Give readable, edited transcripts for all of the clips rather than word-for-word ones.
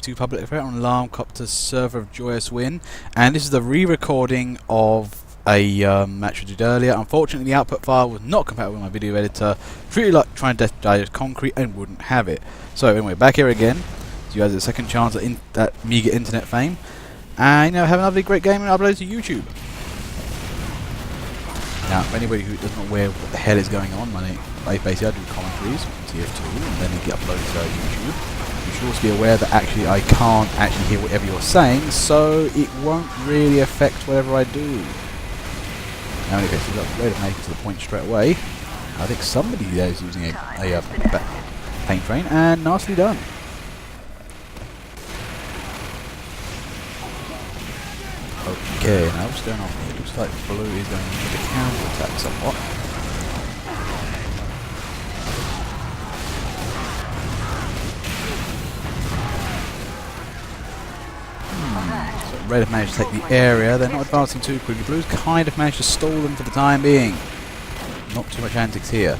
TF2 public affair on Alarm Copter's server of Joyous Win, and this is the re-recording of a match we did earlier. Unfortunately, the output file was not compatible with my video editor. Really like trying to digest concrete and wouldn't have it. So anyway, back here again. So you guys have a second chance at meager internet fame, and have a lovely, great game and upload it to YouTube. Now, for anybody who doesn't know what the hell is going on, basically I do commentaries on TF2 and then they get uploaded to YouTube. You should also be aware that actually I can't actually hear whatever you're saying, so it won't really affect whatever I do. Now, anyway, so we've got a way to make it to the point straight away. I think somebody there is using a paint train, and nicely done. Okay, now what's going on here? It looks like blue is going to need a counter attack somewhat. So red have managed to take the area. They're not advancing too quickly. Blue's kind of managed to stall them for the time being. Not too much antics here.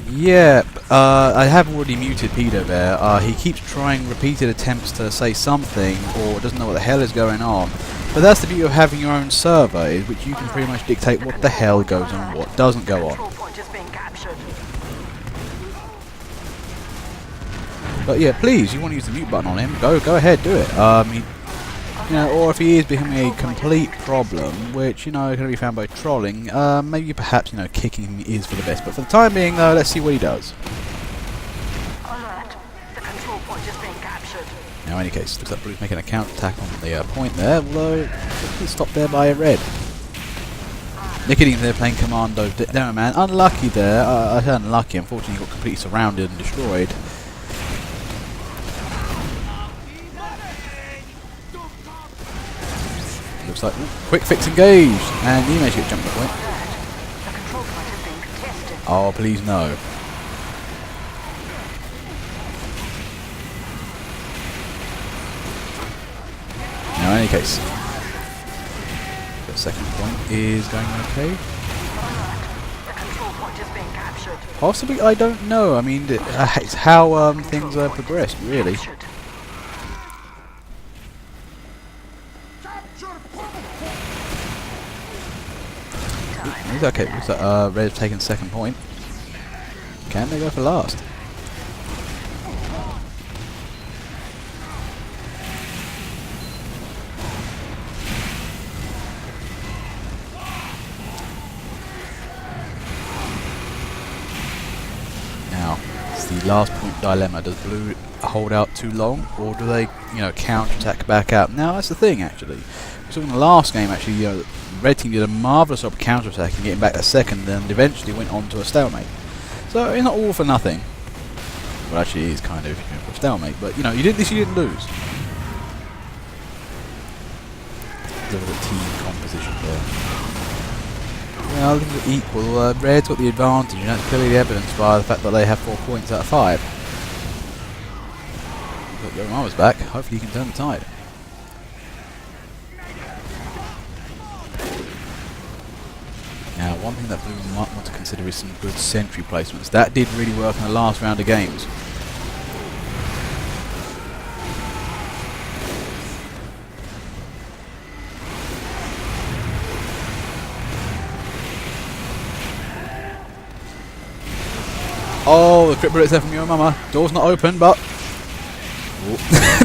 Yep, I have already muted Peter there. He keeps trying repeated attempts to say something, or doesn't know what the hell is going on. But that's the beauty of having your own server, is which you can pretty much dictate what the hell goes on and what doesn't go on. But yeah, please, you want to use the mute button on him, go ahead, do it. Or if he is becoming a complete problem, which, can be found by trolling, maybe perhaps, kicking him is for the best. But for the time being, though, let's see what he does. Alert. The control point is being captured. Now, in any case, looks like Blue's making a counter-attack on the point there, although it's stopped there by a red. Nicotine there playing Commando Demo Man. Unlucky there. I said unlucky, unfortunately he got completely surrounded and destroyed. Looks like quick fix engaged, and he managed to get jumped the point. Oh, please no. Now, in any case, the second point is going okay. Possibly, I don't know. I mean, it's how things are progressed, really. He's okay. Looks like Red have taken second point. Can they go for last? Now, it's the last point dilemma. Does Blue hold out too long, or do they, counter-attack back out? Now, that's the thing, actually. We saw in the last game, actually, the Red team did a marvellous job counter-attack and getting back a second, and eventually went on to a stalemate. So it's not all for nothing. Well, actually, it is kind of a stalemate, but you didn't lose. Look at the team composition there. Well, things are equal. Red's got the advantage, and that's clearly evidenced by the fact that they have 4 points out of 5. Got your armors back. Hopefully, you can turn the tide. Now, one thing that Blue might want to consider is some good sentry placements. That did really work in the last round of games. Oh, the crit bullets there from your mama. Door's not open, but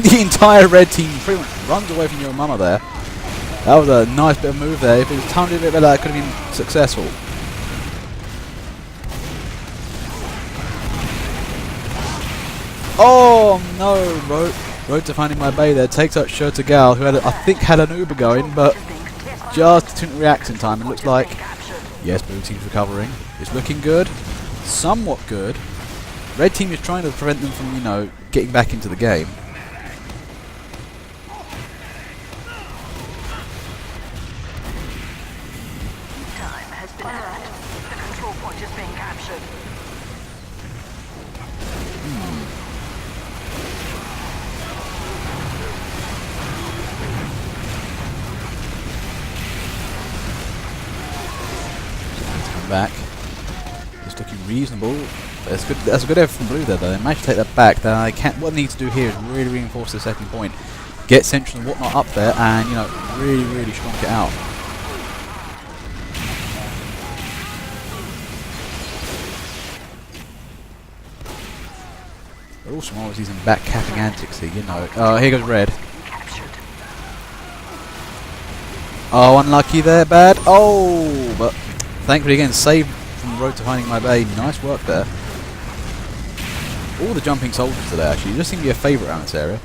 the entire red team pretty much runs away from your mama there. That was a nice bit of move there. If it was timed a bit better, that could have been successful. Oh no, Road to finding my bay there. Takes out Shota Gal, who I think had an Uber going, but just didn't react in time. It looks like, yes, Blue team's recovering. It's looking good. Somewhat good. Red team is trying to prevent them from, getting back into the game. Back. It's looking reasonable. That's a good effort from blue there, though. They managed to take that back. They can't. What they need to do here is really reinforce the second point, get Central and whatnot up there, and really strong it out. But also obviously some back-capping antics here, here goes red. Oh, unlucky there, bad. Oh, but thankfully again, saved from the road to finding my bay. Nice work there. All the jumping soldiers today, actually. Just seem to be a favourite around this area.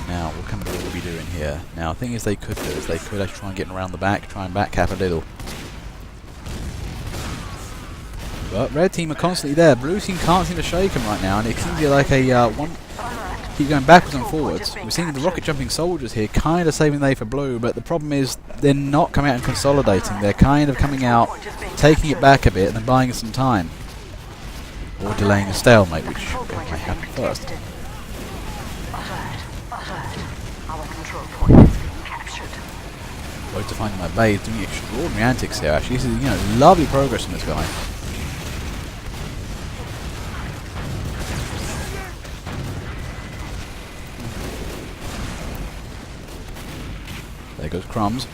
Now, what can Blue be doing here? Now, the thing is they could do is they could actually try and get around the back, try and back cap a little. But red team are constantly there. Blue team can't seem to shake them right now, and it seems to be like a keep going backwards and forwards. We're seeing the rocket jumping soldiers here kind of saving the day for blue, but the problem is they're not coming out and consolidating. They're kind of coming out, taking it back a bit, and then buying some time. Or delaying a stalemate, which may happen first. Road to finding my bay is doing extraordinary antics here, actually. This is, lovely progress from this guy. There goes Crumbs.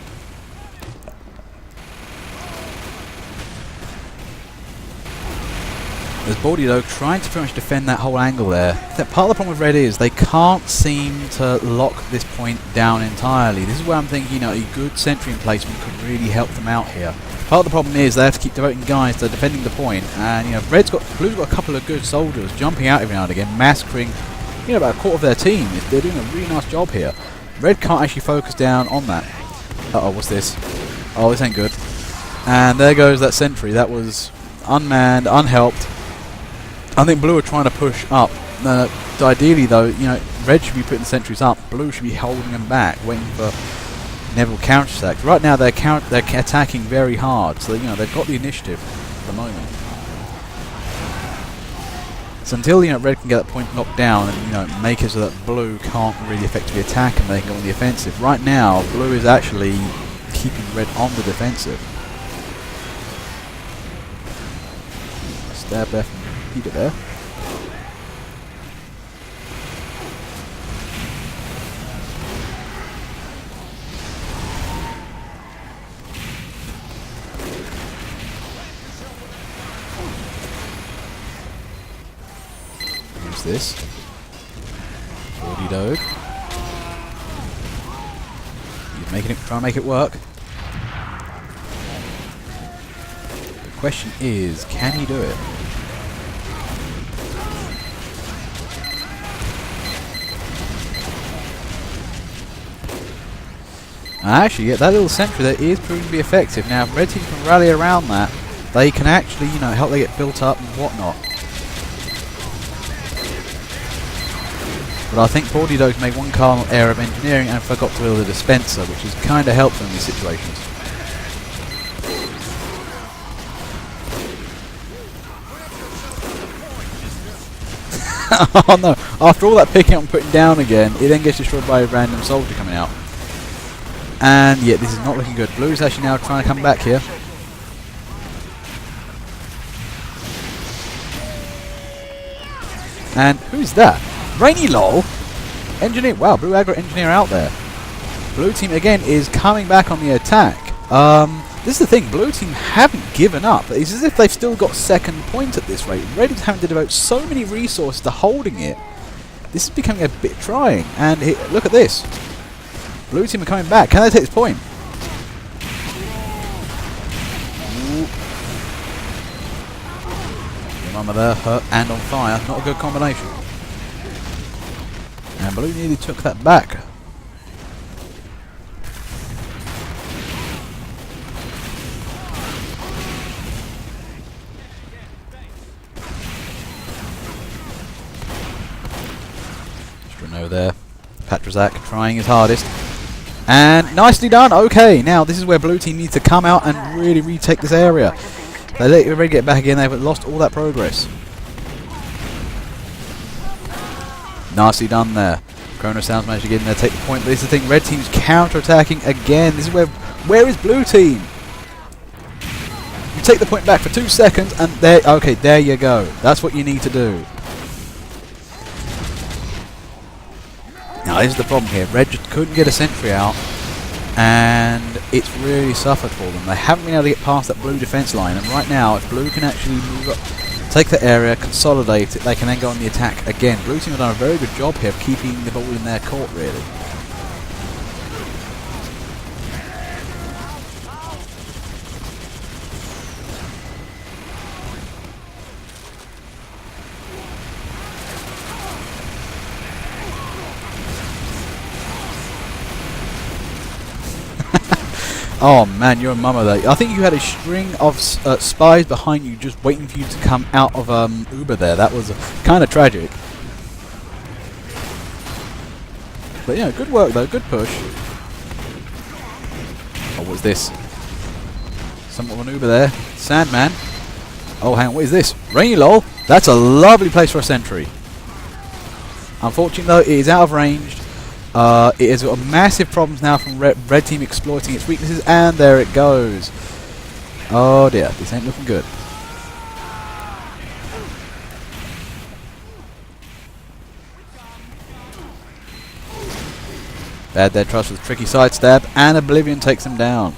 There's Baldy though, trying to pretty much defend that whole angle there. Part of the problem with red is they can't seem to lock this point down entirely. This is where I'm thinking, a good sentry emplacement could really help them out here. Part of the problem is they have to keep devoting guys to defending the point, and blue's got a couple of good soldiers jumping out every now and again, massacring about a quarter of their team. They're doing a really nice job here. Red can't actually focus down on that. Uh-oh, what's this? Oh, this ain't good. And there goes that sentry. That was unmanned, unhelped. I think blue are trying to push up. Ideally, though, red should be putting the sentries up. Blue should be holding them back, waiting for Neville counterattack. Right now, they're attacking very hard, so they've got the initiative at the moment. So until red can get that point knocked down and make it so that blue can't really effectively attack and they can go on the offensive. Right now, blue is actually keeping red on the defensive. Stab there from Peter there. This. Fordy Dog. He's trying to make it work. The question is, can he do it? Actually, that little sentry there is proving to be effective. Now, if red team can rally around that, they can actually, help they get built up and whatnot. But I think Baldy Dogs made one cardinal error of engineering and forgot to build a dispenser, which is kind of helpful in these situations. Oh no, after all that picking up and putting down again, it then gets destroyed by a random soldier coming out. And yeah, this is not looking good. Blue's actually now trying to come back here. And who's that? Rainy lol! Engineer, wow, blue aggro engineer out there. Blue team again is coming back on the attack. This is the thing, blue team haven't given up. It's as if they've still got second point at this rate. Red is having to devote so many resources to holding it. This is becoming a bit trying. And look at this. Blue team are coming back. Can they take this point? Remember there, hurt and on fire. Not a good combination. And blue nearly took that back. Strano there. Patrazak trying his hardest. And nicely done. Okay, now this is where blue team needs to come out and really retake this area. They let red get back again. They've lost all that progress. Nicely done there. Chrono Sounds managed to get in there, take the point. But this is the thing, red team's counter-attacking again. This is where is blue team? You take the point back for 2 seconds and there, okay, there you go. That's what you need to do. Now this is the problem here. Red just couldn't get a sentry out and it's really suffered for them. They haven't been able to get past that blue defense line, and right now if blue can actually move up, take the area, consolidate it, they can then go on the attack again. Blue team have done a very good job here of keeping the ball in their court, really. Oh man, you're a mama there. I think you had a string of spies behind you just waiting for you to come out of Uber there. That was kind of tragic. But yeah, good work though, good push. Oh, what's this? Somewhat of an Uber there. Sandman. Oh, hang on, what is this? Rainy lol. That's a lovely place for a sentry. Unfortunately though, it is out of range. It has got massive problems now from red team exploiting its weaknesses, and there it goes. Oh dear, this ain't looking good. Bad Dead Trust with a tricky sidestab, and Oblivion takes him down.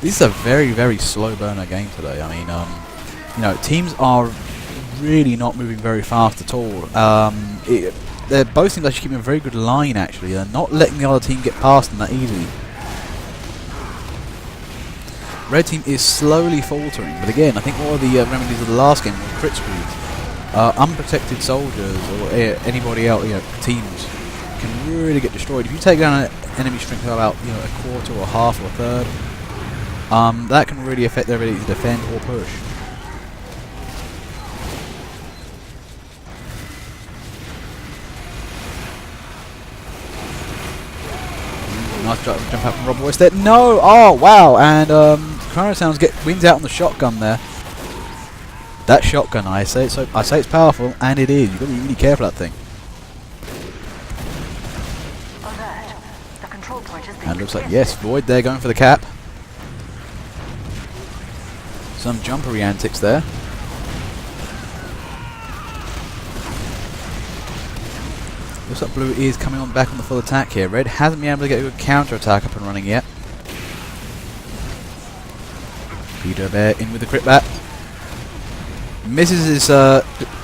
This is a very, very slow burner game today. I mean, you know, teams are really not moving very fast at all. They're both teams actually keeping a very good line, actually. They're not letting the other team get past them that easily. Red team is slowly faltering, but again, I think one of the remedies of the last game was crit speeds. Unprotected soldiers or anybody else, you know, teams can really get destroyed. If you take down an enemy strength of about, you know, a quarter or half or a third, that can really affect their ability to defend or push. Nice jump out from Rob Royce there. No! Oh, wow! And Chrono Sounds wins out on the shotgun there. That shotgun, I say it's powerful, and it is. You've got to be really careful of that thing. Alert. The control point has been And looks like, yes, Void there going for the cap. Some jumpery antics there. Looks like blue is coming on back on the full attack here. Red hasn't been able to get a good counter attack up and running yet. Peter Bear in with the crit bat. Misses his,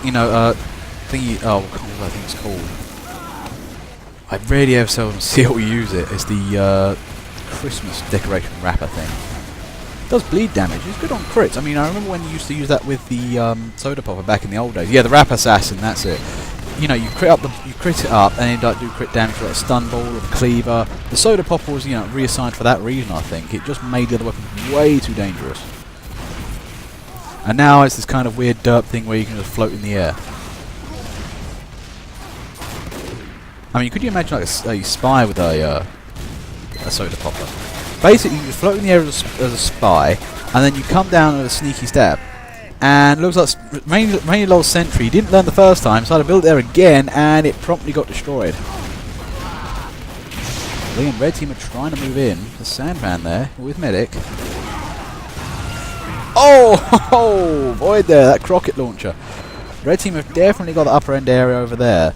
you know, thingy. Oh, what I think it's called. I really have seldom see or use it. It's the Christmas decoration wrapper thing. Does bleed damage. It's good on crits. I mean, I remember when you used to use that with the soda popper back in the old days. Yeah, the Rap Assassin. That's it. You know, you crit it up, and it do crit damage for like a stun ball or a cleaver. The soda popper was, you know, reassigned for that reason. I think it just made the other weapons way too dangerous. And now it's this kind of weird derp thing where you can just float in the air. I mean, could you imagine like a spy with a soda popper? Basically, you just float in the air as a spy, and then you come down with a sneaky stab. And it looks like Rainy Lol's sentry didn't learn the first time, so I had to build it there again, and it promptly got destroyed. Lee and Red Team are trying to move in. The Sandman there with Medic. Oh, Void there, that Crockett launcher. Red Team have definitely got the upper end area over there.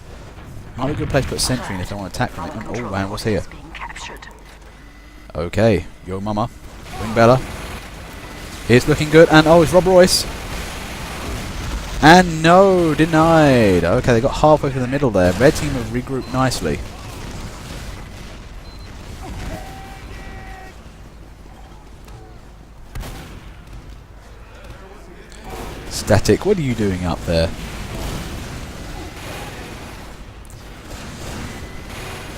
Might be a good place to put a sentry in if they want to attack from it. Oh man, what's here? Okay, yo mama. Doing better. It's looking good, and oh, it's Rob Royce. And no, denied. Okay, they got halfway through the middle there. Red Team have regrouped nicely. Static, what are you doing up there?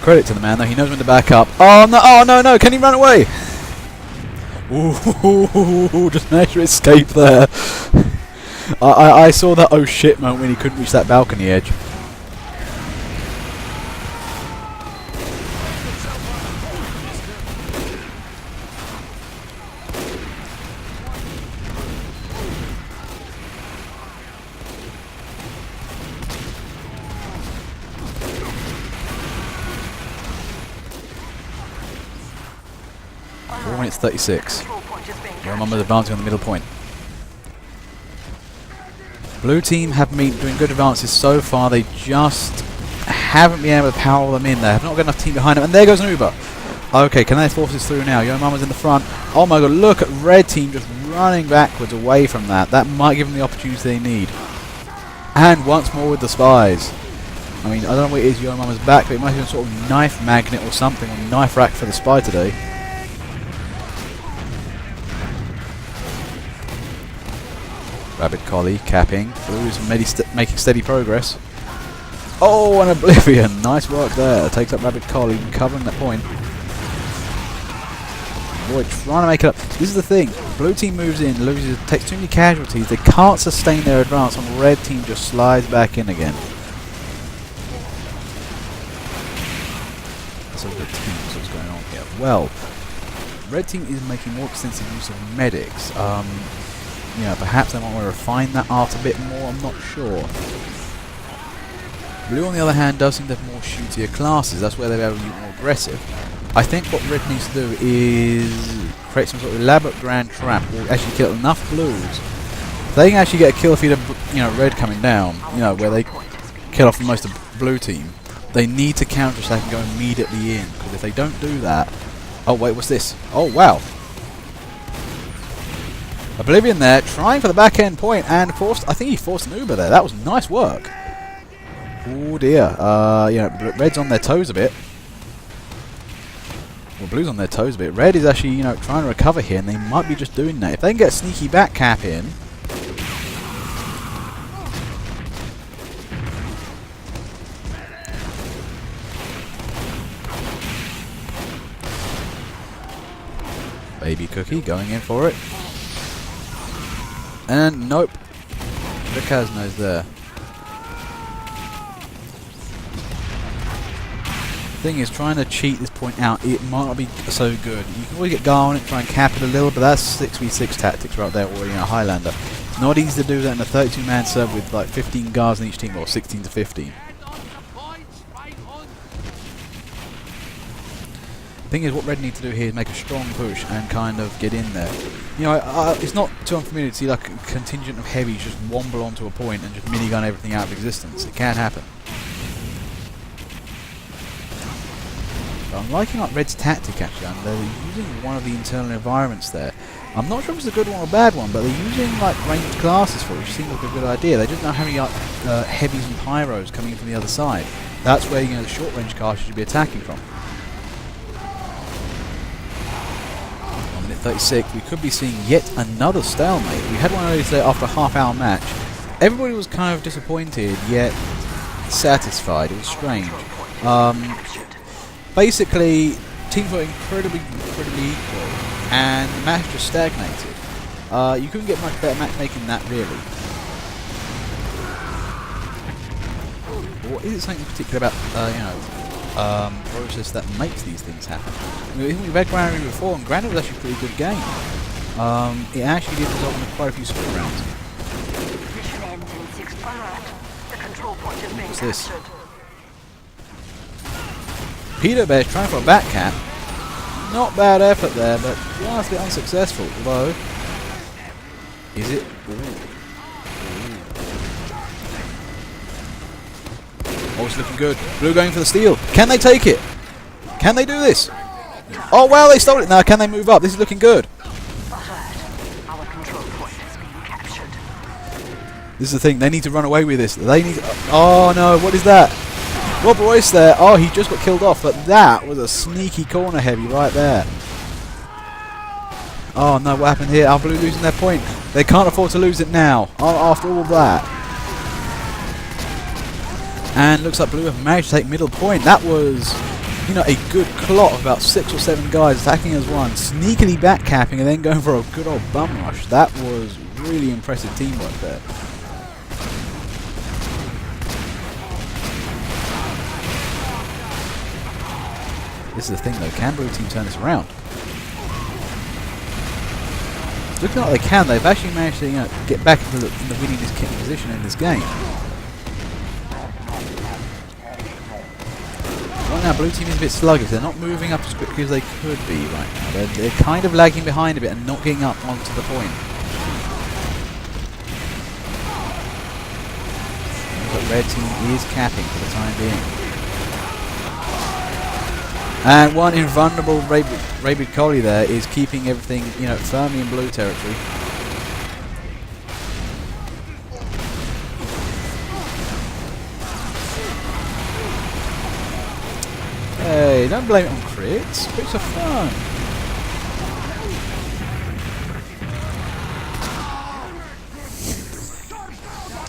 Credit to the man though, he knows when to back up. Oh no, oh no, no, can he run away? Ooh, just managed to escape there. I saw that oh shit moment when he couldn't reach that balcony edge. minutes 36. Control point is being Your Mama's advancing on the middle point. Blue team have been doing good advances so far. They just haven't been able to power them in. They have not got enough team behind them. And there goes an Uber. Okay, can they force this through now? Yo Mama's in the front. Oh my god, look at red team just running backwards away from that. That might give them the opportunity they need. And once more with the spies. I mean, I don't know what it is Yo Mama's back, but it might be some sort of knife magnet or something, or knife rack for the spy today. Rabbit Collie capping. Blue is making steady progress. Oh, an Oblivion. Nice work there. Takes up Rabbit Collie, covering that point. Boy, trying to make it up. This is the thing. Blue team moves in, loses, takes too many casualties. They can't sustain their advance, and red team just slides back in again. That's a good team. That's what's going on here. Well, red team is making more extensive use of medics. You know, perhaps they might want to refine that art a bit more. I'm not sure. Blue, on the other hand, does seem to have more shootier classes. That's where they're able to be more aggressive. I think what red needs to do is create some sort of elaborate grand trap or actually kill enough blues. If they can actually get a kill feed of, you know, red coming down, you know, where they kill off most of the blue team, they need to counter-attack and go immediately in. Because if they don't do that... Oh, wait, what's this? Oh, wow. Oblivion there, trying for the back end point and forced... I think he forced an Uber there. That was nice work. Oh, dear. You know, red's on their toes a bit. Well, blue's on their toes a bit. Red is actually, you know, trying to recover here, and they might be just doing that. If they can get a sneaky back cap in... Baby Cookie going in for it. And nope. The Kazno's there. Thing is, trying to cheat this point out, it might not be so good. You can always get Gar on it, try and cap it a little, but that's 6v6 tactics right there, or, you know, Highlander. It's not easy to do that in a 32-man server with like 15 Gars in each team, or 16 to 15. Thing is, what red need to do here is make a strong push and kind of get in there. You know, it's not too unfamiliar to see like a contingent of heavies just womble onto a point and just minigun everything out of existence. It can happen. But I'm liking like red's tactic actually, and they're using one of the internal environments there. I'm not sure if it's a good one or a bad one, but they're using like ranged classes for it, which seems like a good idea. They just don't have any like, heavies and pyros coming in from the other side. That's where, you know, the short range classes should be attacking from. 36, we could be seeing yet another stalemate. We had one earlier today after a half-hour match. Everybody was kind of disappointed, yet satisfied. It was strange. Basically, teams were incredibly equal, and the match just stagnated. You couldn't get much better matchmaking than that, really. Or is it something in particular about, you know, process that makes these things happen? I mean, we've had Granary before, and Granary was actually a pretty good game. It actually did result in quite a few score rounds. Mission ends in 6. Alert. The control point is being What's this? captured. Peter Bear's trying for a back cap. Not bad effort there, but vastly unsuccessful. Although, is it? Oh, it's looking good. Blue going for the steal. Can they take it? Can they do this? Oh, wow, they stole it now. Can they move up? This is looking good. Our control point is being captured. This is the thing. They need to run away with this. They need to, oh, no. What is that? Rob Royce there. Oh, he just got killed off. But that was a sneaky corner heavy right there. Oh, no. What happened here? Are Blue losing their point? They can't afford to lose it now. After all of that. And looks like Blue have managed to take middle point. That was, you know, a good clot of about 6 or 7 guys attacking as one, sneakily backcapping and then going for a good old bum rush. That was really impressive teamwork there. This is the thing though, can Blue team turn this around? It's looking like they can. They've actually managed to, you know, get back into the winning position in this game. Right now, blue team is a bit sluggish. They're not moving up as quickly as they could be right now. They're kind of lagging behind a bit and not getting up onto the point. But red team is capping for the time being. And one invulnerable Rabid Collie there is keeping everything, you know, firmly in blue territory. Hey, don't blame it on crits. Crits are fun.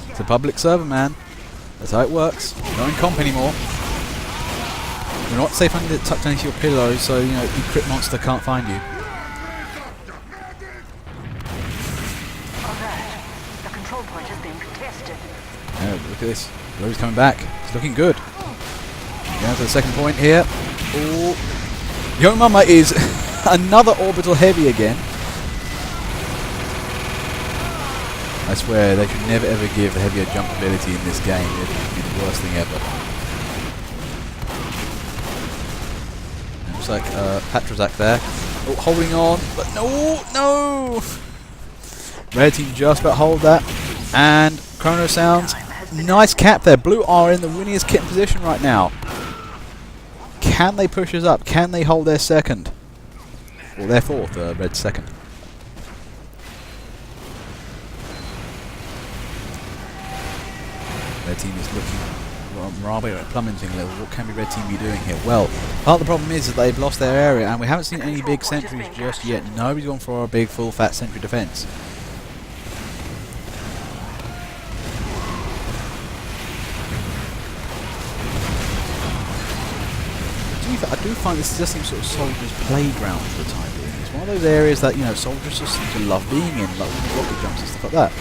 It's a public server, man. That's how it works. Not in comp anymore. You're not safe tucked into your pillow, so you know the crit monster can't find you. Alert. The control point is being contested. Oh, look at this. Blue's coming back. It's looking good. Down to the second point here. Oh, Yo Mama is another orbital heavy again. I swear they should never ever give the heavier jump ability in this game. It would be the worst thing ever. It looks like Patrazak there. Oh, holding on, but no! Red team just about hold that. And Chrono Sounds. Nice cap there. Blue are in the winniest kit position right now. Can they push us up? Can they hold their second? Or their fourth, red second. Red team is looking rather at plummeting level. What can red team be doing here? Well, part of the problem is that they've lost their area and we haven't seen any big sentries just yet. Nobody's gone for a big full fat sentry defense. I do find this just seems sort of soldiers' playground for the time being. It's one of those areas that, you know, soldiers just seem to love being in, like all the rocket jumps and stuff like that.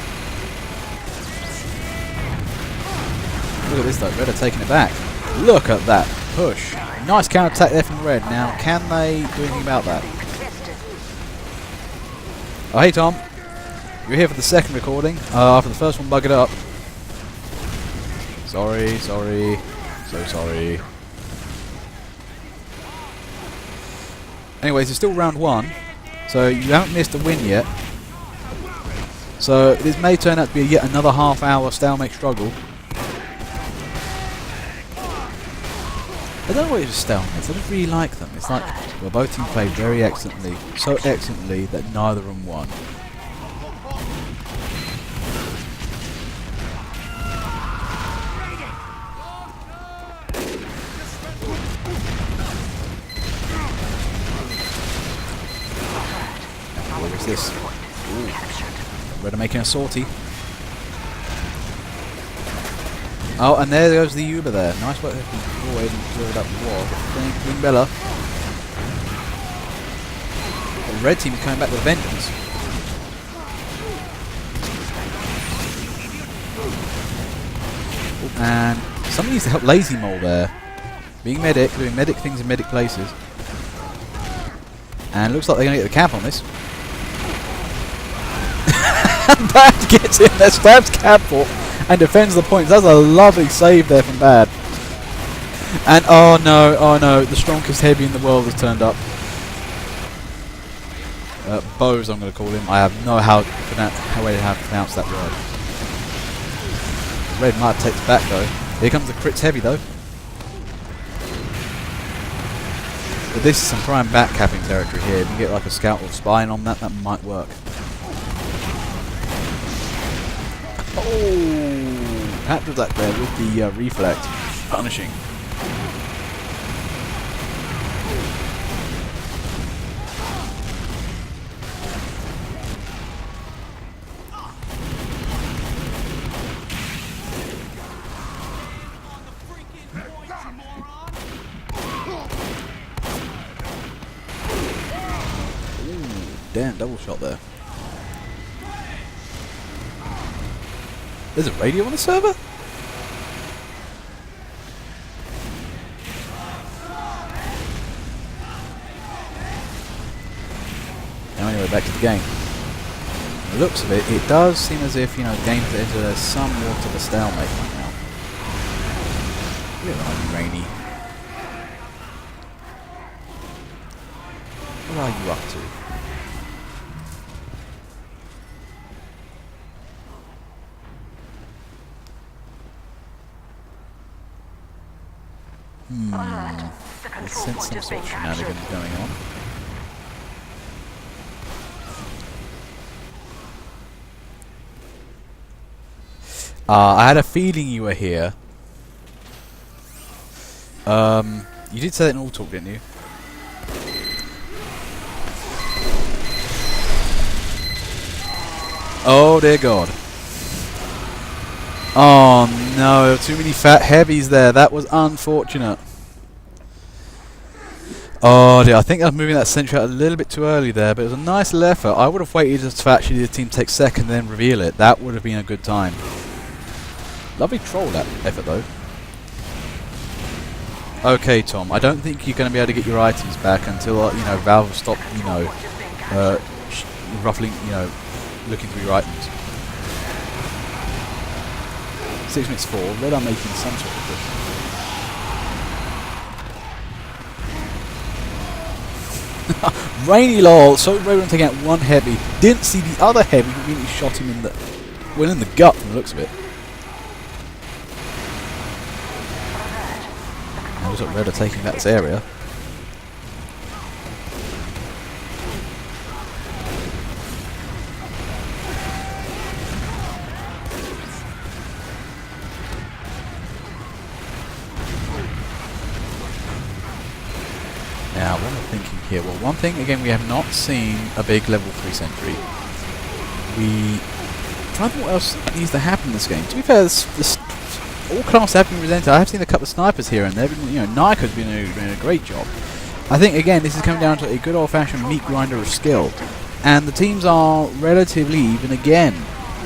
Look at this though, red are taking it back. Look at that push. Nice counter attack there from red. Now, can they do anything about that? Oh, hey Tom. You're here for the second recording. After the first one buggered up. Sorry. So sorry. Anyways, it's still round one, so you haven't missed a win yet. So this may turn out to be yet another half-hour stalemate struggle. I don't know what it is with stalemates, I just really like them. It's like, well, both teams played very excellently, so excellently that neither of them won. What was this? Ooh. Red are making a sortie. Oh, and there goes the Uber there. Nice work there from Boyd and cleared up the wall. Thank Bella. The red team is coming back with a vengeance. Oh, and somebody needs to help Lazy Mole there. Being medic, doing medic things in medic places. And looks like they're going to get the cap on this. Bad gets in there, stabs Caport, and defends the points. That's a lovely save there from Bad. And oh no, the strongest heavy in the world has turned up. Bose, I'm going to call him. I have no how to pronounce that word. Red might take back though. Here comes the crits heavy though. But this is some prime back capping territory here. If you get like a scout or spine on that, that might work. Oh, Patrazak there with the reflect, punishing. Ooh, damn, double shot there. There's a radio on the server? Now anyway, back to the game. From the looks of it, it does seem as if, you know, the game's entered somewhat of a stalemate right now. Really rainy. are you up to? Alert. The I control sense point some is sort being of captured. shenanigans going on. I had a feeling you were here. You did say that in all talk, didn't you? Oh dear God. Oh no, too many fat heavies there. That was unfortunate. Oh dear, I think I was moving that sentry out a little bit too early there, but it was a nice little effort. I would have waited just for actually the team to take second and then reveal it. That would have been a good time. Lovely troll that effort though. Okay, Tom, I don't think you're going to be able to get your items back until, you know, Valve stop, you know, roughly, you know, looking through your items. 6 minutes 4, Red are making some sort of push. Rainy lol, so Rowan taking out one heavy, didn't see the other heavy who really shot him in the, well, in the gut from the looks of it. Now looks like Red are taking back this area. Now, what am I thinking here? Well, one thing, again, we have not seen a big level 3 sentry. Trying to think what else needs to happen in this game. To be fair, all classes have been presented. I have seen a couple of snipers here and there. You know, Nika's been doing a great job. I think, again, this is coming down to a good old-fashioned meat grinder of skill. And the teams are relatively even again.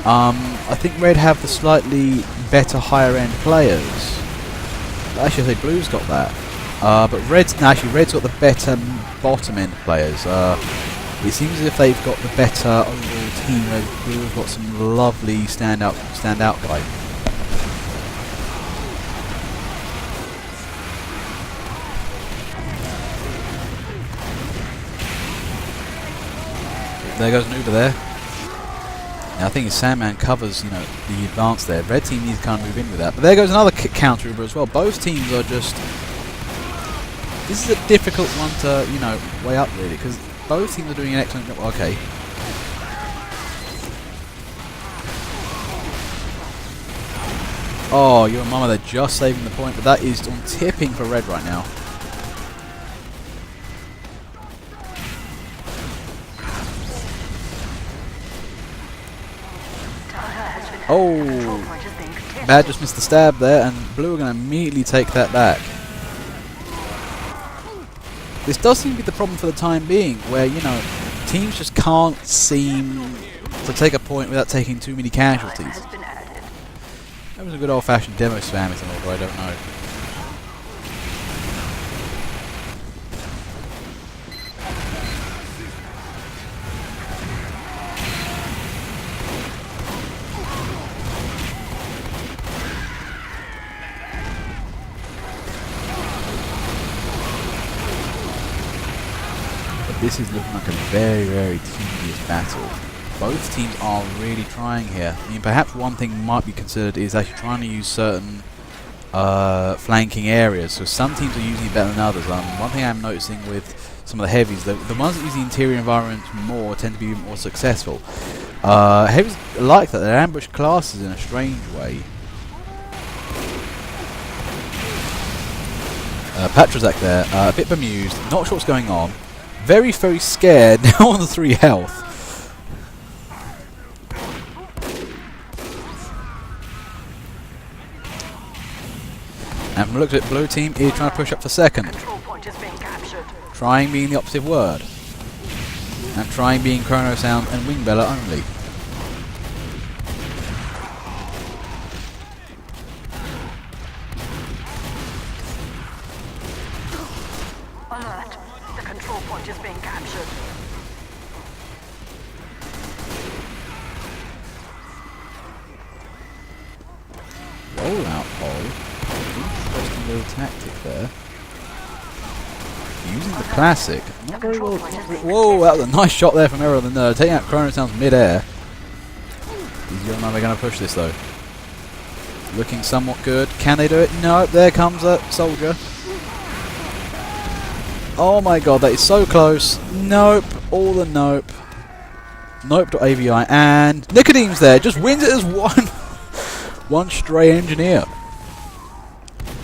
I think Red have the slightly better higher-end players. Actually, I say Blue's got that. But Red's got the better bottom-end players. It seems as if they've got the better overall team. Blue have got some lovely standout guys. There goes an Uber there. Now I think his Sandman covers, you know, the advance there. Red team needs to kind of move in with that. But there goes another counter Uber as well. Both teams are just... This is a difficult one to, you know, weigh up really, because both teams are doing an excellent job. Okay. Oh, your mama, they're just saving the point, but that is on tipping for Red right now. Oh, Bad just missed the stab there, and Blue are going to immediately take that back. This does seem to be the problem for the time being, where, you know, teams just can't seem to take a point without taking too many casualties. That was a good old-fashioned demo spam, although I don't know. This is looking like a very, very tedious battle. Both teams are really trying here. I mean, perhaps one thing might be considered is actually trying to use certain flanking areas. So some teams are using it better than others. One thing I'm noticing with some of the heavies, the ones that use the interior environment more tend to be more successful. Heavies like that. They're ambush classes in a strange way. Patrazak there, a bit bemused, not sure what's going on. Very, very scared, now on the 3 health. And from the looks of it, Blue team is trying to push up for second. Trying being the opposite word. And trying being Chrono Sound and Wingbella only. Alert. The control point is being captured. Rollout hole. Interesting little tactic there. Using the classic. Not very well. Whoa, that was a nice shot there from Errol the Nerd. Taking out Chrono Sounds mid-air. These young men are going to push this though. Looking somewhat good. Can they do it? No, there comes a soldier. Oh my god, that is so close. Nope. All the nope. Nope.avi, and Nicodemus there just wins it as one stray engineer.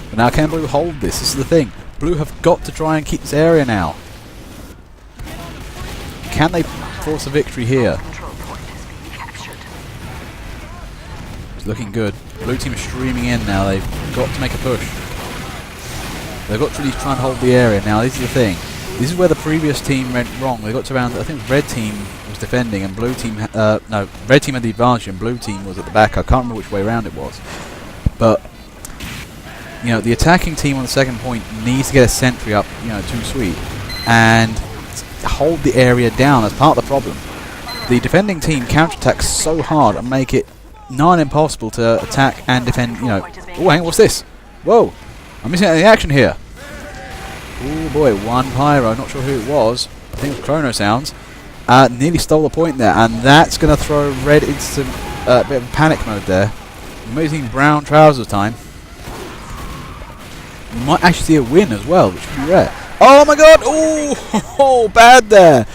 But now can Blue hold this? This is the thing. Blue have got to try and keep this area now. Can they force a victory here? It's looking good. Blue team is streaming in now. They've got to make a push. They've got to really try and hold the area now. This is the thing. This is where the previous team went wrong. They got to around, I think red team was defending and blue team, no, red team had the advantage and blue team was at the back. I can't remember which way around it was. But, you know, the attacking team on the second point needs to get a sentry up, you know, too sweet. And hold the area down. That's part of the problem. The defending team counterattacks so hard and make it nigh impossible to attack and defend, you know. Oh, hang on, what's this? Whoa, I'm missing out on the action here. Oh boy, one pyro, not sure who it was. I think it was Chrono Sounds. Nearly stole the point there, and that's going to throw red into some bit of panic mode there. Amazing brown trousers time. We might actually see a win as well, which would be rare. Oh my god! Oh, bad there.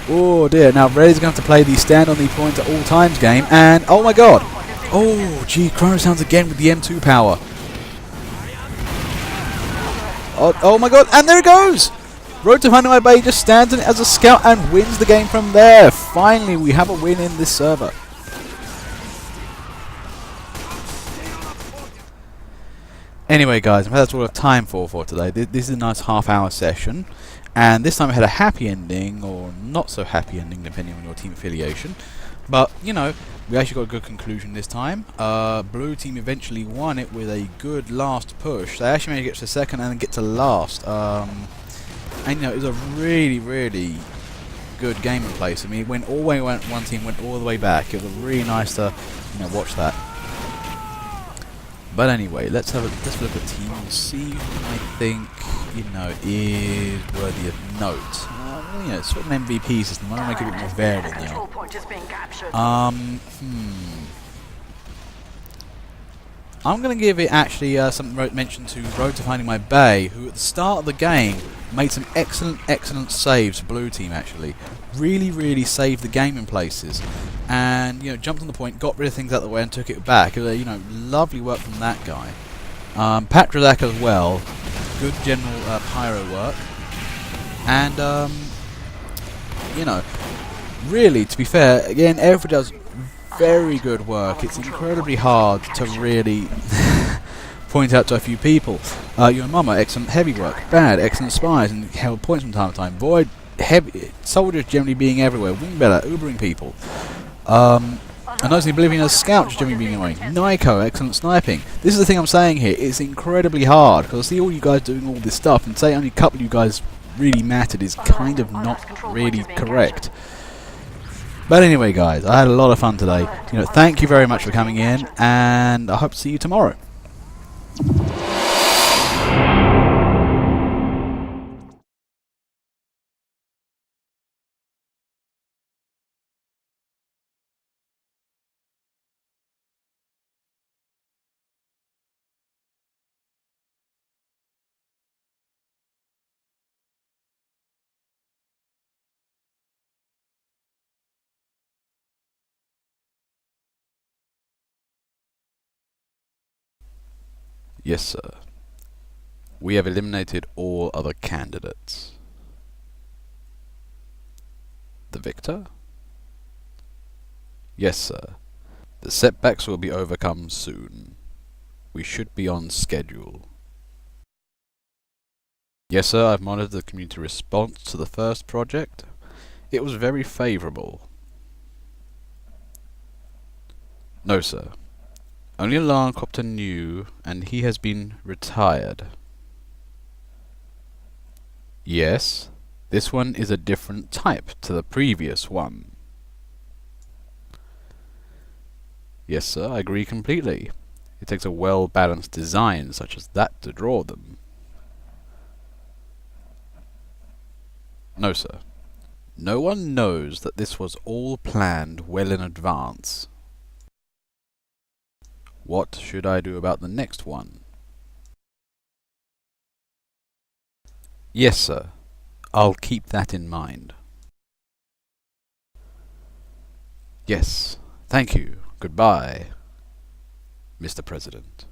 Oh dear. Now red is going to have to play the stand on the point at all times game, and oh my god! Oh gee, Chrono Sounds again with the M2 power. Oh my god, and there it goes! Road to Hanoi Bay just stands in it as a scout and wins the game from there. Finally, we have a win in this server. Anyway guys, that's all I have time for today. This is a nice half-hour session. And this time I had a happy ending, or not so happy ending, depending on your team affiliation. But, you know, we actually got a good conclusion this time. Blue team eventually won it with a good last push. They actually managed to get to second and then get to last. And, you know, it was a really, really good game in place. I mean, it went all the way, one team went all the way back. It was really nice to, you know, watch that. But anyway, let's look at team and see who I think, you know, is worthy of note. You know, it's sort of an MVP system. I want to make it a bit more variable now. I'm going to give it actually something mentioned to Road to Finding My Bay, who at the start of the game made some excellent saves. Blue team actually really, really saved the game in places, and you know, jumped on the point, got rid of things out of the way, and took it back. It was, you know, lovely work from that guy. Patrazak as well, good general pyro work, and you know, really, to be fair, again, everybody does very good work. It's incredibly hard to really point out to a few people. Your mama, excellent heavy work. Bad, excellent spies, and held points from time to time. Void, heavy soldiers generally being everywhere. Wing Bella, Ubering people. And noticing Oblivion as scout generally being annoying. Nyko, excellent sniping. This is the thing I'm saying here. It's incredibly hard because I see all you guys doing all this stuff, and say only a couple of you guys really mattered is kind of not really correct. But anyway guys, I had a lot of fun today. You know, thank you very much for coming in, and I hope to see you tomorrow. Yes, sir. We have eliminated all other candidates. The victor? Yes, sir. The setbacks will be overcome soon. We should be on schedule. Yes, sir, I've monitored the community response to the first project. It was very favourable. No, sir. Only Alarm Copter knew, and he has been retired. Yes, this one is a different type to the previous one. Yes, sir, I agree completely. It takes a well-balanced design such as that to draw them. No, sir. No one knows that this was all planned well in advance. What should I do about the next one? Yes, sir. I'll keep that in mind. Yes. Thank you. Goodbye, Mr. President.